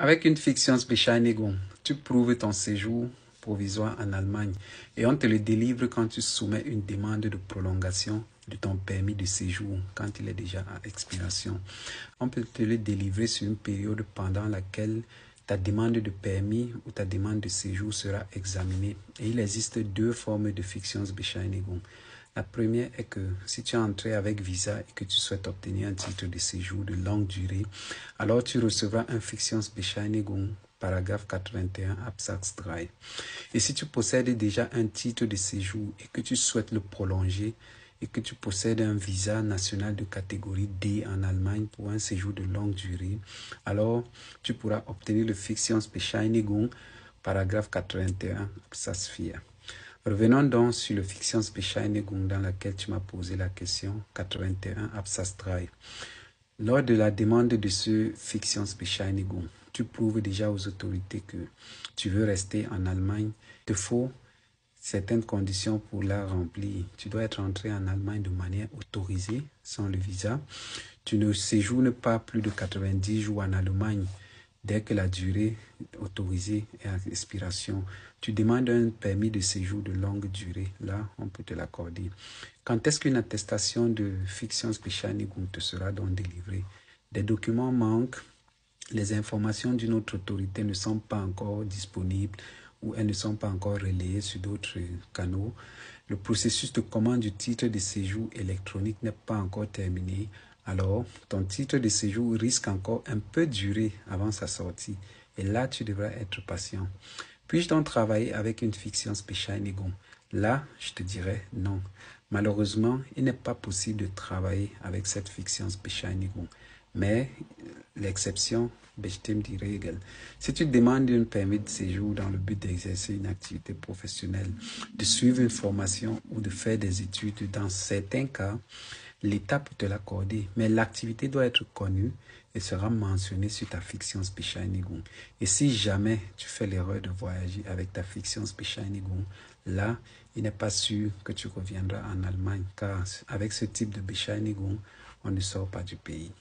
Avec une Fictionsbescheinigung, tu prouves ton séjour provisoire en Allemagne et on te le délivre quand tu soumets une demande de prolongation de ton permis de séjour quand il est déjà à expiration. On peut te le délivrer sur une période pendant laquelle ta demande de permis ou ta demande de séjour sera examinée. Et il existe deux formes de Fictionsbescheinigung. La première est que si tu es entré avec visa et que tu souhaites obtenir un titre de séjour de longue durée, alors tu recevras un Fictionsbescheinigung, paragraphe 81, Absatz 3. Et si tu possèdes déjà un titre de séjour et que tu souhaites le prolonger et que tu possèdes un visa national de catégorie D en Allemagne pour un séjour de longue durée, alors tu pourras obtenir le Fictionsbescheinigung, paragraphe 81, Absatz 4. Revenons donc sur le Fictionsbescheinigung dans laquelle tu m'as posé la question, 81 Absatz 3. Lors de la demande de ce Fictionsbescheinigung, tu prouves déjà aux autorités que tu veux rester en Allemagne. Il te faut certaines conditions pour la remplir. Tu dois être entré en Allemagne de manière autorisée, sans le visa. Tu ne séjournes pas plus de 90 jours en Allemagne. Dès que la durée autorisée est à expiration, tu demandes un permis de séjour de longue durée. Là, on peut te l'accorder. Quand est-ce qu'une attestation de Fictionsbescheinigung te sera donc délivrée? Des documents manquent, les informations d'une autre autorité ne sont pas encore disponibles ou elles ne sont pas encore relayées sur d'autres canaux. Le processus de commande du titre de séjour électronique n'est pas encore terminé. Alors, ton titre de séjour risque encore un peu de durer avant sa sortie. Et là, tu devras être patient. Puis-je donc travailler avec une Fictionsbescheinigung? Là, je te dirais non. Malheureusement, il n'est pas possible de travailler avec cette Fictionsbescheinigung. Mais l'exception bestimmt die Regel. Si tu demandes un permis de séjour dans le but d'exercer une activité professionnelle, de suivre une formation ou de faire des études, dans certains cas, l'État peut te l'accorder, mais l'activité doit être connue et sera mentionnée sur ta Fictionsbescheinigung. Et si jamais tu fais l'erreur de voyager avec ta Fictionsbescheinigung, là, il n'est pas sûr que tu reviendras en Allemagne, car avec ce type de Bescheinigung, on ne sort pas du pays.